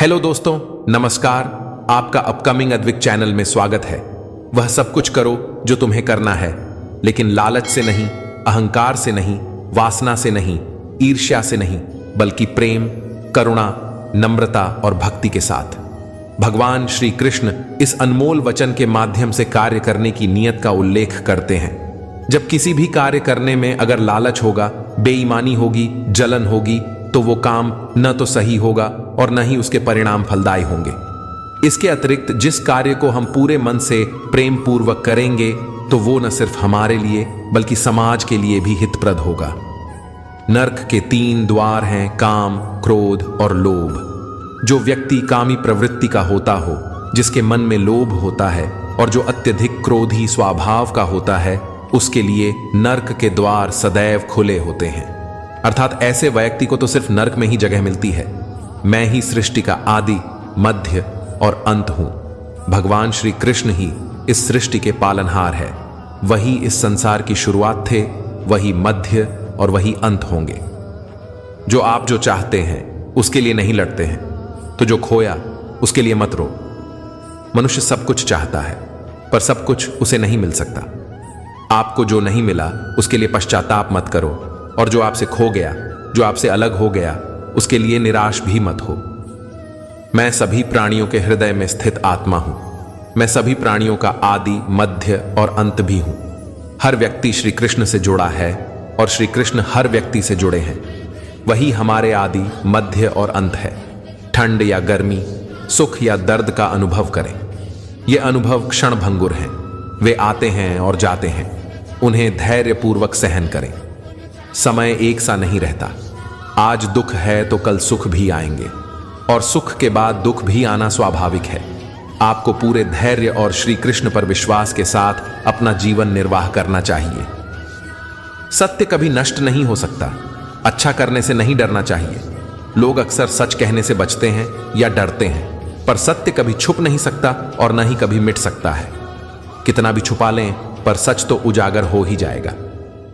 Hello दोस्तों, नमस्कार। आपका अपकमिंग अद्विक चैनल में स्वागत है। वह सब कुछ करो जो तुम्हें करना है, लेकिन लालच से नहीं, अहंकार से नहीं, वासना से नहीं, ईर्ष्या से नहीं, बल्कि प्रेम, करुणा, नम्रता और भक्ति के साथ। भगवान श्री कृष्ण इस अनमोल वचन के माध्यम से कार्य करने की नीयत का उल्लेख करते हैं। जब किसी भी कार्य करने में अगर लालच होगा, बेईमानी होगी, जलन होगी, तो वो काम न तो सही होगा और न ही उसके परिणाम फलदायी होंगे। इसके अतिरिक्त जिस कार्य को हम पूरे मन से प्रेम पूर्वक करेंगे, तो वो न सिर्फ हमारे लिए बल्कि समाज के लिए भी हितप्रद होगा। नरक के 3 द्वार हैं, काम, क्रोध और लोभ। जो व्यक्ति कामी प्रवृत्ति का होता हो, जिसके मन में लोभ होता है और जो अत्यधिक क्रोधी स्वभाव का होता है, उसके लिए नरक के द्वार सदैव खुले होते हैं। अर्थात ऐसे व्यक्ति को तो सिर्फ नरक में ही जगह मिलती है। मैं ही सृष्टि का आदि, मध्य और अंत हूं। भगवान श्री कृष्ण ही इस सृष्टि के पालनहार है। वही इस संसार की शुरुआत थे, वही मध्य और वही अंत होंगे। जो आप जो चाहते हैं उसके लिए नहीं लड़ते हैं, तो जो खोया उसके लिए मत रो। मनुष्य सब कुछ चाहता है, पर सब कुछ उसे नहीं मिल सकता। आपको जो नहीं मिला उसके लिए पश्चाताप मत करो, और जो आपसे खो गया, जो आपसे अलग हो गया, उसके लिए निराश भी मत हो। मैं सभी प्राणियों के हृदय में स्थित आत्मा हूं। मैं सभी प्राणियों का आदि, मध्य और अंत भी हूं। हर व्यक्ति श्री कृष्ण से जुड़ा है और श्री कृष्ण हर व्यक्ति से जुड़े हैं। वही हमारे आदि, मध्य और अंत है। ठंड या गर्मी, सुख या दर्द का अनुभव करें। ये अनुभव क्षण भंगुर हैं। वे आते हैं और जाते हैं। उन्हें धैर्यपूर्वक सहन करें। समय एक सा नहीं रहता। आज दुख है तो कल सुख भी आएंगे, और सुख के बाद दुख भी आना स्वाभाविक है। आपको पूरे धैर्य और श्री कृष्ण पर विश्वास के साथ अपना जीवन निर्वाह करना चाहिए। सत्य कभी नष्ट नहीं हो सकता। अच्छा करने से नहीं डरना चाहिए। लोग अक्सर सच कहने से बचते हैं या डरते हैं, पर सत्य कभी छुप नहीं सकता और न ही कभी मिट सकता है। कितना भी छुपा लें, पर सच तो उजागर हो ही जाएगा।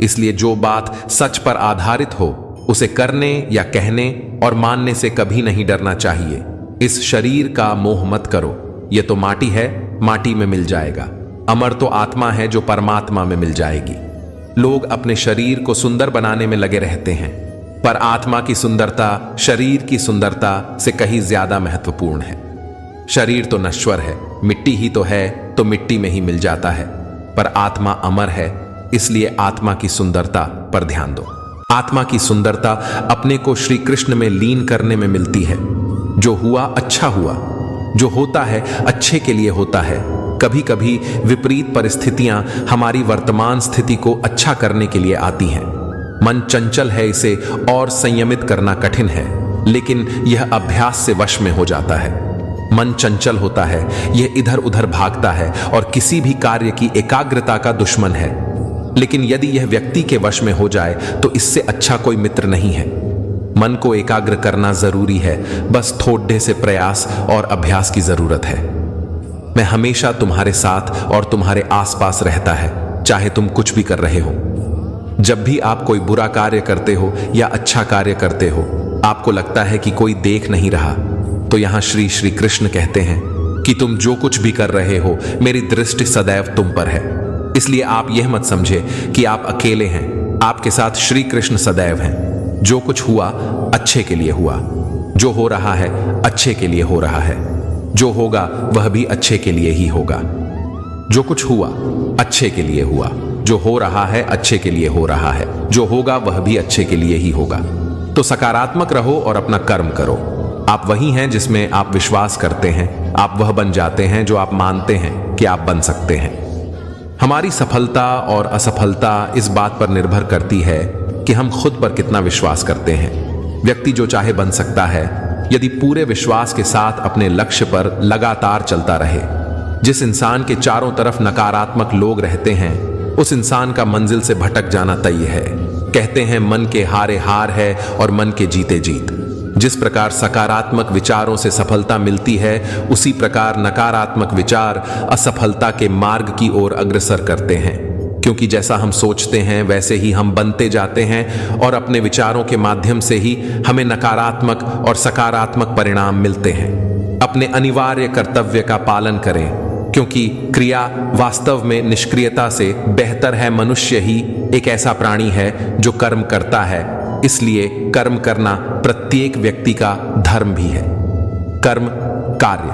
इसलिए जो बात सच पर आधारित हो, उसे करने या कहने और मानने से कभी नहीं डरना चाहिए। इस शरीर का मोह मत करो। ये तो माटी है, माटी में मिल जाएगा। अमर तो आत्मा है जो परमात्मा में मिल जाएगी। लोग अपने शरीर को सुंदर बनाने में लगे रहते हैं, पर आत्मा की सुंदरता शरीर की सुंदरता से कहीं ज्यादा महत्वपूर्ण है। शरीर तो नश्वर है, मिट्टी ही तो है, तो मिट्टी में ही मिल जाता है, पर आत्मा अमर है। इसलिए आत्मा की सुंदरता पर ध्यान दो। आत्मा की सुंदरता अपने को श्री कृष्ण में लीन करने में मिलती है। जो हुआ अच्छा हुआ, जो होता है अच्छे के लिए होता है। कभी कभी विपरीत परिस्थितियां हमारी वर्तमान स्थिति को अच्छा करने के लिए आती हैं। मन चंचल है, इसे और संयमित करना कठिन है, लेकिन यह अभ्यास से वश में हो जाता है। मन चंचल होता है, यह इधर उधर भागता है और किसी भी कार्य की एकाग्रता का दुश्मन है। लेकिन यदि यह व्यक्ति के वश में हो जाए, तो इससे अच्छा कोई मित्र नहीं है। मन को एकाग्र करना जरूरी है, बस थोड़े से प्रयास और अभ्यास की जरूरत है। मैं हमेशा तुम्हारे साथ और तुम्हारे आसपास रहता है, चाहे तुम कुछ भी कर रहे हो। जब भी आप कोई बुरा कार्य करते हो या अच्छा कार्य करते हो, आपको लगता है कि कोई देख नहीं रहा, तो यहां श्री कृष्ण कहते हैं कि तुम जो कुछ भी कर रहे हो, मेरी दृष्टि सदैव तुम पर है। इसलिए आप यह मत समझे कि आप अकेले हैं। आपके साथ श्री कृष्ण सदैव हैं। जो कुछ हुआ अच्छे के लिए हुआ। जो हो रहा है अच्छे के लिए हो रहा है। जो होगा वह भी अच्छे के लिए ही होगा। जो कुछ हुआ अच्छे के लिए हुआ। जो हो रहा है अच्छे के लिए हो रहा है। जो होगा वह भी अच्छे के लिए ही होगा। तो सकारात्मक रहो और अपना कर्म करो। आप वही हैं जिसमें आप विश्वास करते हैं। आप वह बन जाते हैं जो आप मानते हैं कि आप बन सकते हैं। हमारी सफलता और असफलता इस बात पर निर्भर करती है कि हम खुद पर कितना विश्वास करते हैं। व्यक्ति जो चाहे बन सकता है, यदि पूरे विश्वास के साथ अपने लक्ष्य पर लगातार चलता रहे। जिस इंसान के चारों तरफ नकारात्मक लोग रहते हैं, उस इंसान का मंजिल से भटक जाना तय है। कहते हैं मन के हारे हार है और मन के जीते जीत। जिस प्रकार सकारात्मक विचारों से सफलता मिलती है, उसी प्रकार नकारात्मक विचार असफलता के मार्ग की ओर अग्रसर करते हैं। क्योंकि जैसा हम सोचते हैं वैसे ही हम बनते जाते हैं और अपने विचारों के माध्यम से ही हमें नकारात्मक और सकारात्मक परिणाम मिलते हैं। अपने अनिवार्य कर्तव्य का पालन करें, क्योंकि क्रिया वास्तव में निष्क्रियता से बेहतर है। मनुष्य ही एक ऐसा प्राणी है जो कर्म करता है, इसलिए कर्म करना प्रत्येक व्यक्ति का धर्म भी है। कर्म कार्य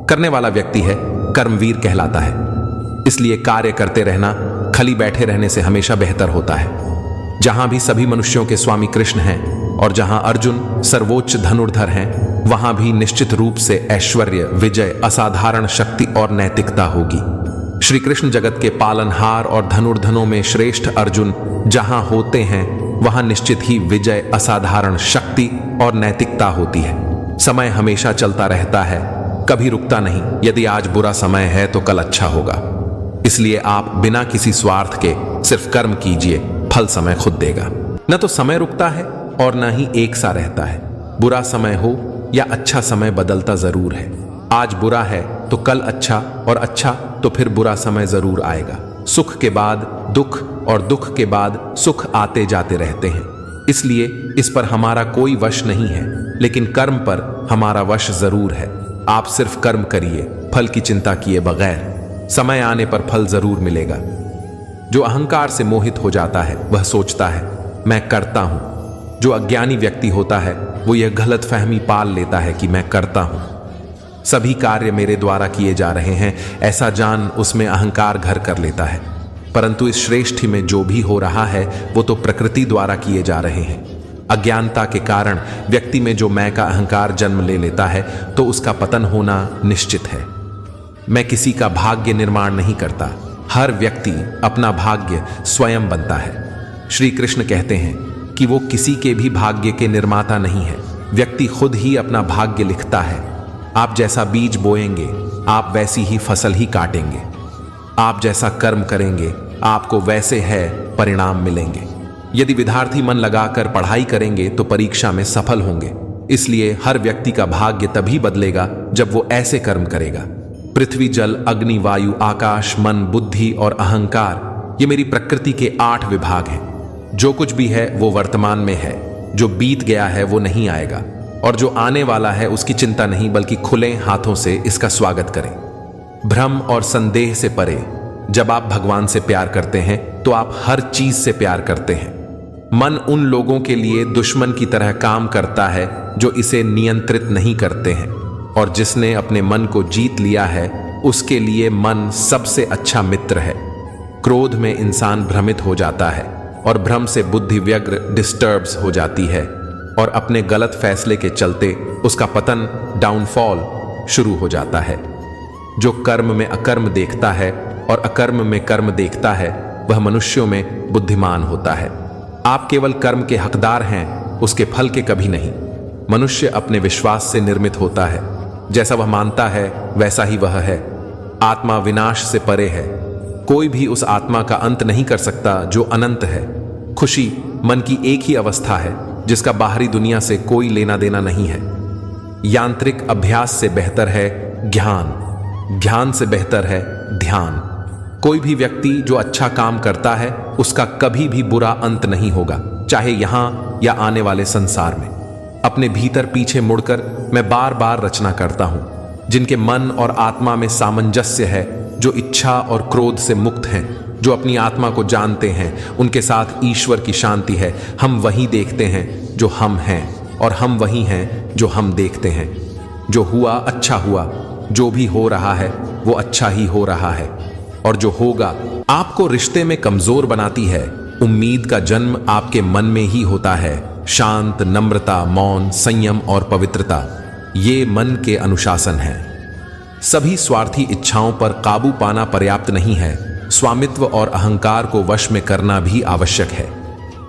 करने वाला व्यक्ति है, कर्मवीर कहलाता है। इसलिए कार्य करते रहना खाली बैठे रहने से हमेशा बेहतर होता है। जहां भी सभी मनुष्यों के स्वामी कृष्ण हैं और जहां अर्जुन सर्वोच्च धनुर्धर हैं, वहां भी निश्चित रूप से ऐश्वर्य, विजय, असाधारण शक्ति और नैतिकता होगी। श्री कृष्ण जगत के पालनहार और धनुर्धनों में श्रेष्ठ अर्जुन जहां होते हैं, वहां निश्चित ही विजय, असाधारण शक्ति और नैतिकता होती है। समय हमेशा चलता रहता है, कभी रुकता नहीं। यदि आज बुरा समय है तो कल अच्छा होगा। इसलिए आप बिना किसी स्वार्थ के सिर्फ कर्म कीजिए, फल समय खुद देगा। न तो समय रुकता है और न ही एक सा रहता है। बुरा समय हो या अच्छा समय बदलता जरूर है। आज बुरा है तो कल अच्छा, और अच्छा तो फिर बुरा समय जरूर आएगा। सुख के बाद दुख और दुख के बाद सुख आते जाते रहते हैं। इसलिए इस पर हमारा कोई वश नहीं है, लेकिन कर्म पर हमारा वश जरूर है। आप सिर्फ कर्म करिए, फल की चिंता किए बगैर। समय आने पर फल जरूर मिलेगा। जो अहंकार से मोहित हो जाता है वह सोचता है मैं करता हूं। जो अज्ञानी व्यक्ति होता है वो यह गलत फहमी पाल लेता है कि मैं करता हूं, सभी कार्य मेरे द्वारा किए जा रहे हैं, ऐसा जान उसमें अहंकार घर कर लेता है। परंतु इस श्रेष्ठी में जो भी हो रहा है वो तो प्रकृति द्वारा किए जा रहे हैं। अज्ञानता के कारण व्यक्ति में जो मैं का अहंकार जन्म ले लेता है तो उसका पतन होना निश्चित है। मैं किसी का भाग्य निर्माण नहीं करता, हर व्यक्ति अपना भाग्य स्वयं बनता है। श्री कृष्ण कहते हैं कि वो किसी के भी भाग्य के निर्माता नहीं है, व्यक्ति खुद ही अपना भाग्य लिखता है। आप जैसा बीज बोएंगे आप वैसी ही फसल ही काटेंगे। आप जैसा कर्म करेंगे आपको वैसे है परिणाम मिलेंगे। यदि विद्यार्थी मन लगाकर पढ़ाई करेंगे तो परीक्षा में सफल होंगे। इसलिए हर व्यक्ति का भाग्य तभी बदलेगा जब वो ऐसे कर्म करेगा। पृथ्वी, जल, अग्नि, वायु, आकाश, मन, बुद्धि और अहंकार, ये मेरी प्रकृति के 8 विभाग हैं। जो कुछ भी है वो वर्तमान में है, जो बीत गया है वो नहीं आएगा, और जो आने वाला है उसकी चिंता नहीं, बल्कि खुले हाथों से इसका स्वागत करें। भ्रम और संदेह से परे। जब आप भगवान से प्यार करते हैं तो आप हर चीज से प्यार करते हैं। मन उन लोगों के लिए दुश्मन की तरह काम करता है जो इसे नियंत्रित नहीं करते हैं, और जिसने अपने मन को जीत लिया है उसके लिए मन सबसे अच्छा मित्र है। क्रोध में इंसान भ्रमित हो जाता है और भ्रम से बुद्धि व्यग्र डिस्टर्ब्स हो जाती है, और अपने गलत फैसले के चलते उसका पतन, डाउनफॉल शुरू हो जाता है। जो कर्म में अकर्म देखता है और अकर्म में कर्म देखता है वह मनुष्यों में बुद्धिमान होता है। आप केवल कर्म के हकदार हैं, उसके फल के कभी नहीं। मनुष्य अपने विश्वास से निर्मित होता है, जैसा वह मानता है वैसा ही वह है। आत्मा विनाश से परे है, कोई भी उस आत्मा का अंत नहीं कर सकता जो अनंत है। खुशी मन की एक ही अवस्था है जिसका बाहरी दुनिया से कोई लेना देना नहीं है। यांत्रिक अभ्यास से बेहतर है ज्ञान, ज्ञान से बेहतर है ध्यान। कोई भी व्यक्ति जो अच्छा काम करता है उसका कभी भी बुरा अंत नहीं होगा, चाहे यहां या आने वाले संसार में। अपने भीतर पीछे मुड़कर मैं बार बार रचना करता हूं। जिनके मन और आत्मा में सामंजस्य है, जो इच्छा और क्रोध से मुक्त हैं, जो अपनी आत्मा को जानते हैं, उनके साथ ईश्वर की शांति है। हम वही देखते हैं जो हम हैं, और हम वही हैं जो हम देखते हैं। जो हुआ अच्छा हुआ, जो भी हो रहा है वो अच्छा ही हो रहा है, और जो होगा। आपको रिश्ते में कमजोर बनाती है उम्मीद का जन्म आपके मन में ही होता है। शांत, नम्रता, मौन, संयम और पवित्रता, ये मन के अनुशासन है। सभी स्वार्थी इच्छाओं पर काबू पाना पर्याप्त नहीं है, स्वामित्व और अहंकार को वश में करना भी आवश्यक है,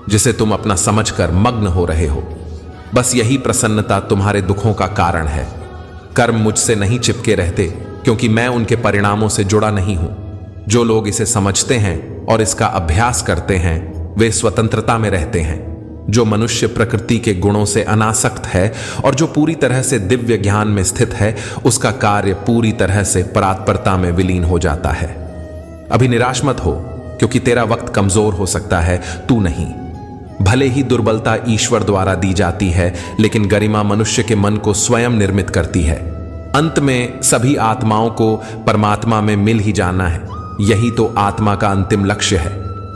जिसे तुम अपना समझकर मग्न हो रहे हो। बस यही प्रसन्नता तुम्हारे दुखों का कारण है। कर्म मुझसे नहीं चिपके रहते, क्योंकि मैं उनके परिणामों से जुड़ा नहीं हूं। जो लोग इसे समझते हैं और इसका अभ्यास करते हैं वे स्वतंत्रता में रहते हैं। जो मनुष्य प्रकृति के गुणों से अनासक्त है और जो पूरी तरह से दिव्य ज्ञान में स्थित है, उसका कार्य पूरी तरह से परात्परता में विलीन हो जाता है। अभी निराश मत हो, क्योंकि तेरा वक्त कमजोर हो सकता है, तू नहीं। भले ही दुर्बलता ईश्वर द्वारा दी जाती है, लेकिन गरिमा मनुष्य के मन को स्वयं निर्मित करती है। अंत में सभी आत्माओं को परमात्मा में मिल ही जाना है। यही तो आत्मा का अंतिम लक्ष्य है।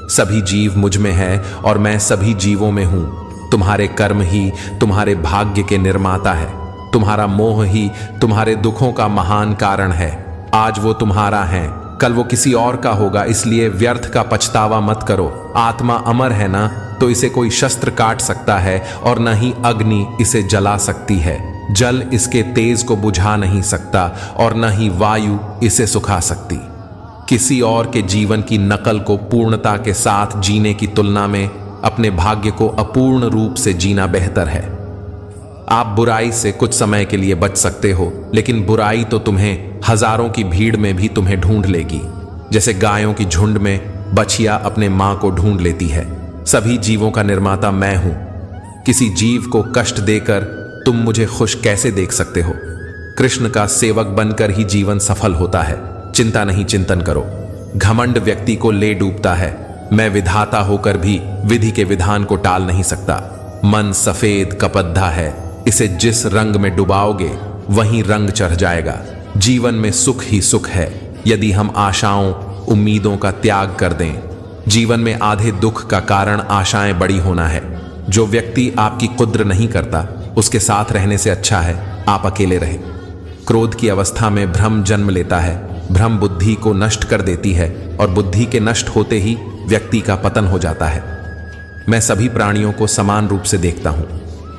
सभी जीव मुझ में है और मैं सभी जीवों में हूं। तुम्हारे कर्म ही तुम्हारे भाग्य के निर्माता है। तुम्हारा मोह ही तुम्हारे दुखों का महान कारण है। आज वो तुम्हारा है, कल वो किसी और का होगा, इसलिए व्यर्थ का पछतावा मत करो। आत्मा अमर है ना, तो इसे कोई शस्त्र काट सकता है और न ही अग्नि इसे जला सकती है। जल इसके तेज को बुझा नहीं सकता और न ही वायु इसे सुखा सकती। किसी और के जीवन की नकल को पूर्णता के साथ जीने की तुलना में अपने भाग्य को अपूर्ण रूप से जीना बेहतर है। आप बुराई से कुछ समय के लिए बच सकते हो, लेकिन बुराई तो तुम्हें हजारों की भीड़ में भी तुम्हें ढूंढ लेगी। जैसे गायों की झुंड में बछिया अपने मां को ढूंढ लेती है। सभी जीवों का निर्माता मैं हूं। किसी जीव को कष्ट देकर तुम मुझे खुश कैसे देख सकते हो? कृष्ण का सेवक बनकर ही जीवन सफल होता है। चिंता नहीं, चिंतन करो। घमंड व्यक्ति को ले डूबता है। मैं विधाता होकर भी विधि के विधान को टाल नहीं सकता। मन सफेद कपद्धा है, इसे जिस रंग में डुबाओगे वहीं रंग चढ़ जाएगा। जीवन में सुख ही सुख है यदि हम आशाओं उम्मीदों का त्याग कर दें। जीवन में आधे दुख का कारण आशाएं बड़ी होना है। जो व्यक्ति आपकी कुद्र नहीं करता, उसके साथ रहने से अच्छा है आप अकेले रहे। क्रोध की अवस्था में भ्रम जन्म लेता है। भ्रम बुद्धि को नष्ट कर देती है और बुद्धि के नष्ट होते ही व्यक्ति का पतन हो जाता है। मैं सभी प्राणियों को समान रूप से देखता हूं।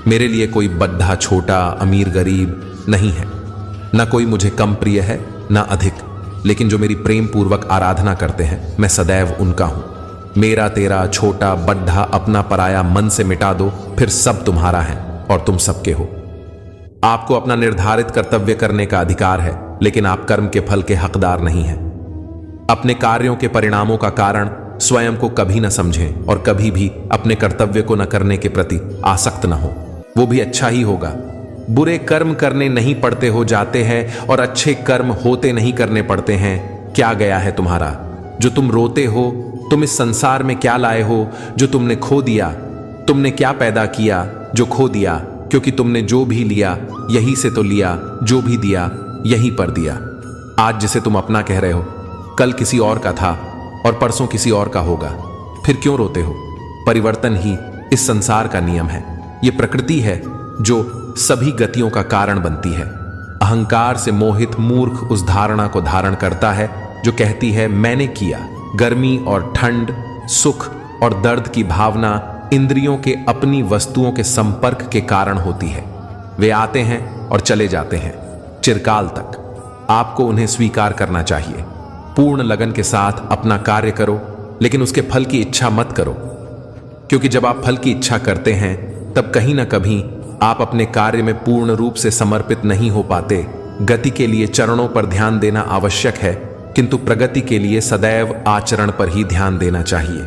मेरे लिए कोई बद्धा छोटा, अमीर गरीब नहीं है। न कोई मुझे कम प्रिय है न अधिक, लेकिन जो मेरी प्रेम पूर्वक आराधना करते हैं मैं सदैव उनका हूं। मेरा तेरा, छोटा बड्ढा, अपना पराया मन से मिटा दो, फिर सब तुम्हारा है और तुम सबके हो। आपको अपना निर्धारित कर्तव्य करने का अधिकार है, लेकिन आप कर्म के फल के हकदार नहीं हैं। अपने कार्यों के परिणामों का कारण स्वयं को कभी न समझें और कभी भी अपने कर्तव्य को न करने के प्रति आसक्त न हो। वो भी अच्छा ही होगा। बुरे कर्म करने नहीं पड़ते हो जाते हैं और अच्छे कर्म होते नहीं करने पड़ते हैं। क्या गया है तुम्हारा? जो तुम रोते हो, तुम इस संसार में क्या लाए हो जो तुमने खो दिया? तुमने क्या पैदा किया जो खो दिया? क्योंकि तुमने जो भी लिया यही से तो लिया, जो भी दिया यहीं पर दिया। आज जिसे तुम अपना कह रहे हो, कल किसी और का था और परसों किसी और का होगा। फिर क्यों रोते हो? परिवर्तन ही इस संसार का नियम है। ये प्रकृति है जो सभी गतियों का कारण बनती है। अहंकार से मोहित मूर्ख उस धारणा को धारण करता है जो कहती है मैंने किया। गर्मी और ठंड, सुख और दर्द की भावना इंद्रियों के अपनी वस्तुओं के संपर्क के कारण होती है। वे आते हैं और चले जाते हैं चिरकाल तक। आपको उन्हें स्वीकार करना चाहिए। पूर्ण लगन के साथ अपना कार्य करो, लेकिन उसके फल की इच्छा मत करो, क्योंकि जब आप फल की इच्छा करते हैं तब कहीं ना कहीं आप अपने कार्य में पूर्ण रूप से समर्पित नहीं हो पाते। गति के लिए चरणों पर ध्यान देना आवश्यक है, किंतु प्रगति के लिए सदैव आचरण पर ही ध्यान देना चाहिए।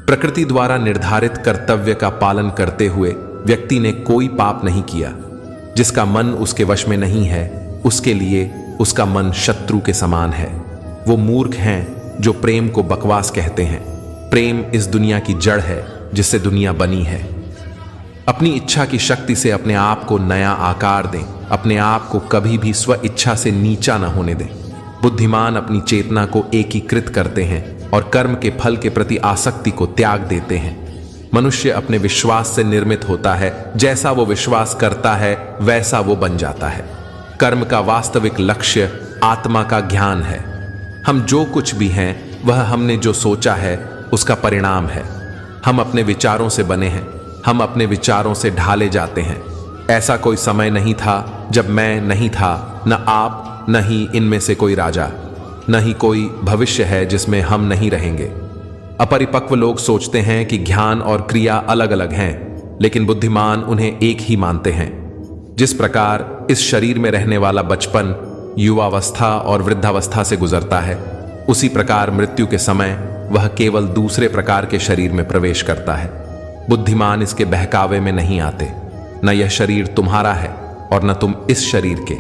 प्रकृति द्वारा निर्धारित कर्तव्य का पालन करते हुए व्यक्ति ने कोई पाप नहीं किया। जिसका मन उसके वश में नहीं है, उसके लिए उसका मन शत्रु के समान है। वो मूर्ख हैं जो प्रेम को बकवास कहते हैं। प्रेम इस दुनिया की जड़ है जिससे दुनिया बनी है। अपनी इच्छा की शक्ति से अपने आप को नया आकार दें। अपने आप को कभी भी स्व इच्छा से नीचा न होने दें। बुद्धिमान अपनी चेतना को एकीकृत करते हैं और कर्म के फल के प्रति आसक्ति को त्याग देते हैं। मनुष्य अपने विश्वास से निर्मित होता है। जैसा वो विश्वास करता है वैसा वो बन जाता है। कर्म का वास्तविक लक्ष्य आत्मा का ज्ञान है। हम जो कुछ भी हैं वह हमने जो सोचा है उसका परिणाम है। हम अपने विचारों से बने हैं। हम अपने विचारों से ढाले जाते हैं। ऐसा कोई समय नहीं था जब मैं नहीं था, न आप, न ही इनमें से कोई राजा, न ही कोई भविष्य है जिसमें हम नहीं रहेंगे। अपरिपक्व लोग सोचते हैं कि ज्ञान और क्रिया अलग अलग हैं, लेकिन बुद्धिमान उन्हें एक ही मानते हैं। जिस प्रकार इस शरीर में रहने वाला बचपन युवावस्था और वृद्धावस्था से गुजरता है, उसी प्रकार मृत्यु के समय वह केवल दूसरे प्रकार के शरीर में प्रवेश करता है। बुद्धिमान इसके बहकावे में नहीं आते। न यह शरीर तुम्हारा है और न तुम इस शरीर के।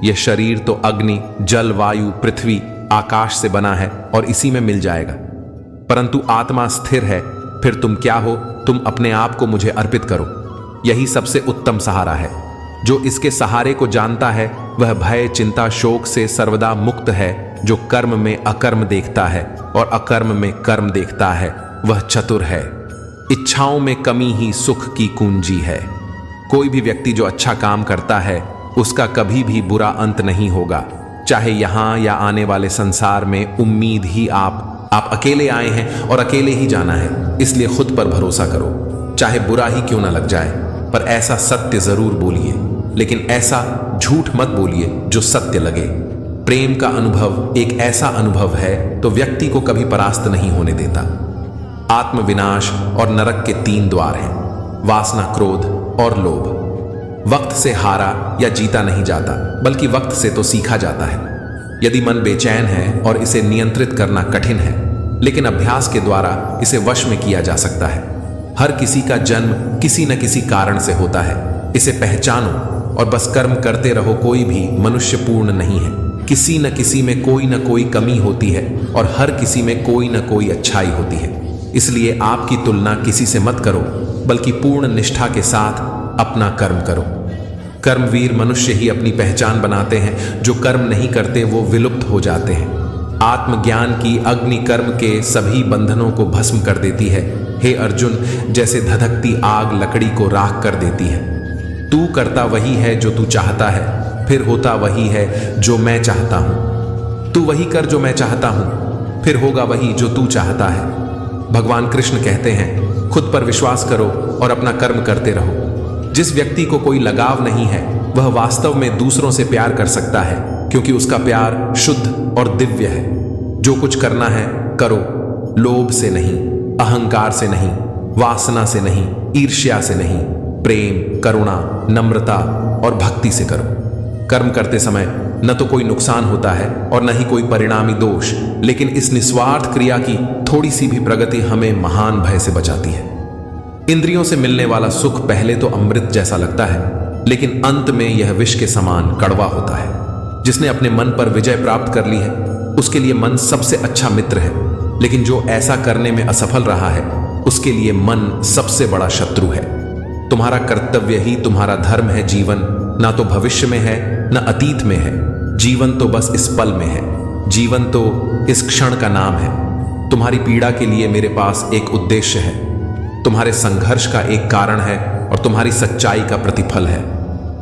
यह शरीर तो अग्नि, जल, वायु, पृथ्वी, आकाश से बना है और इसी में मिल जाएगा। परंतु आत्मा स्थिर है। फिर तुम क्या हो? तुम अपने आप को मुझे अर्पित करो। यही सबसे उत्तम सहारा है। जो इसके सहारे को जानता है वह भय, चिंता, शोक से सर्वदा मुक्त है। जो कर्म में अकर्म देखता है और अकर्म में कर्म देखता है वह चतुर है। इच्छाओं में कमी ही सुख की कुंजी है। कोई भी व्यक्ति जो अच्छा काम करता है उसका कभी भी बुरा अंत नहीं होगा। चाहे यहाँ या आने वाले संसार में उम्मीद ही आप अकेले आए हैं और अकेले ही जाना है। इसलिए खुद पर भरोसा करो, चाहे बुरा ही क्यों ना लग जाए, पर ऐसा सत्य जरूर बोलिए, लेकिन ऐसा झूठ मत बोलिए जो सत्य लगे। प्रेम का अनुभव एक ऐसा अनुभव है तो व्यक्ति को कभी परास्त नहीं होने देता। आत्मविनाश और नरक के 3 द्वार हैं, वासना, क्रोध और लोभ। वक्त से हारा या जीता नहीं जाता, बल्कि वक्त से तो सीखा जाता है। यदि मन बेचैन है और इसे नियंत्रित करना कठिन है, लेकिन अभ्यास के द्वारा इसे वश में किया जा सकता है। हर किसी का जन्म किसी न किसी कारण से होता है। इसे पहचानो और बस कर्म करते रहो। कोई भी मनुष्य पूर्ण नहीं है। किसी न किसी में कोई न कोई कमी होती है और हर किसी में कोई न कोई अच्छाई होती है। इसलिए आपकी तुलना किसी से मत करो, बल्कि पूर्ण निष्ठा के साथ अपना कर्म करो। कर्मवीर मनुष्य ही अपनी पहचान बनाते हैं। जो कर्म नहीं करते वो विलुप्त हो जाते हैं। आत्मज्ञान की अग्नि कर्म के सभी बंधनों को भस्म कर देती है। हे अर्जुन, जैसे धधकती आग लकड़ी को राख कर देती है। तू करता वही है जो तू चाहता है, फिर होता वही है जो मैं चाहता हूं। तू वही कर जो मैं चाहता हूं, फिर होगा वही जो तू चाहता है। भगवान कृष्ण कहते हैं, खुद पर विश्वास करो और अपना कर्म करते रहो। जिस व्यक्ति को कोई लगाव नहीं है वह वास्तव में दूसरों से प्यार कर सकता है, क्योंकि उसका प्यार शुद्ध और दिव्य है। जो कुछ करना है करो, लोभ से नहीं, अहंकार से नहीं, वासना से नहीं, ईर्ष्या से नहीं, प्रेम, करुणा, नम्रता और भक्ति से करो। कर्म करते समय न तो कोई नुकसान होता है और न ही कोई परिणामी दोष, लेकिन इस निस्वार्थ क्रिया की थोड़ी सी भी प्रगति हमें महान भय से बचाती है। इंद्रियों से मिलने वाला सुख पहले तो अमृत जैसा लगता है, लेकिन अंत में यह विष के समान कड़वा होता है। जिसने अपने मन पर विजय प्राप्त कर ली है उसके लिए मन सबसे अच्छा मित्र है, लेकिन जो ऐसा करने में असफल रहा है उसके लिए मन सबसे बड़ा शत्रु है। तुम्हारा कर्तव्य ही तुम्हारा धर्म है। जीवन ना तो भविष्य में है न अतीत में है। जीवन तो बस इस पल में है। जीवन तो इस क्षण का नाम है। तुम्हारी पीड़ा के लिए मेरे पास एक उद्देश्य है, तुम्हारे संघर्ष का एक कारण है और तुम्हारी सच्चाई का प्रतिफल है।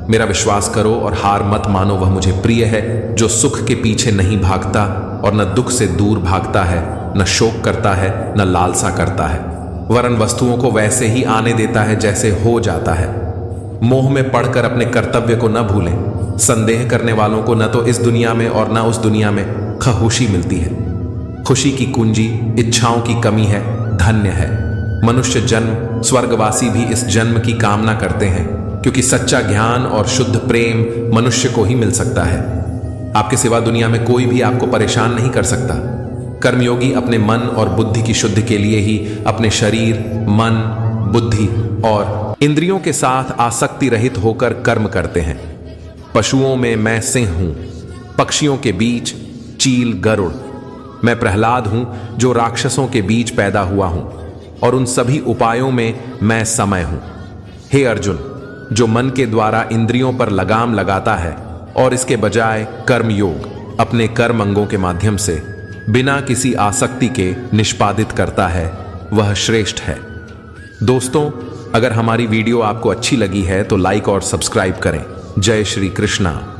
मेरा विश्वास करो और हार मत मानो। वह मुझे प्रिय है जो सुख के पीछे नहीं भागता और न दुख से दूर भागता है, न शोक करता है, न लालसा करता है, वरन वस्तुओं को वैसे ही आने देता है जैसे हो जाता है। मोह में पड़कर अपने कर्तव्य को न भूलें। संदेह करने वालों को न तो इस दुनिया में और न उस दुनिया में खुशी मिलती है। खुशी की कुंजी इच्छाओं की कमी है। धन्य है मनुष्य जन्म। स्वर्गवासी भी इस जन्म की कामना करते हैं, क्योंकि सच्चा ज्ञान और शुद्ध प्रेम मनुष्य को ही मिल सकता है। आपके सिवा दुनिया में कोई भी आपको परेशान नहीं कर सकता। कर्मयोगी अपने मन और बुद्धि की शुद्धि के लिए ही अपने शरीर, मन, बुद्धि और इंद्रियों के साथ आसक्ति रहित होकर कर्म करते हैं। पशुओं में मैं सिंह हूं, पक्षियों के बीच चील, गरुड़। मैं प्रहलाद हूं जो राक्षसों के बीच पैदा हुआ हूं, और उन सभी उपायों में मैं समय हूं। हे अर्जुन, जो मन के द्वारा इंद्रियों पर लगाम लगाता है और इसके बजाय कर्मयोग अपने कर्म अंगों के माध्यम से बिना किसी आसक्ति के निष्पादित करता है, वह श्रेष्ठ है। दोस्तों, अगर हमारी वीडियो आपको अच्छी लगी है तो लाइक और सब्सक्राइब करें। जय श्री कृष्णा।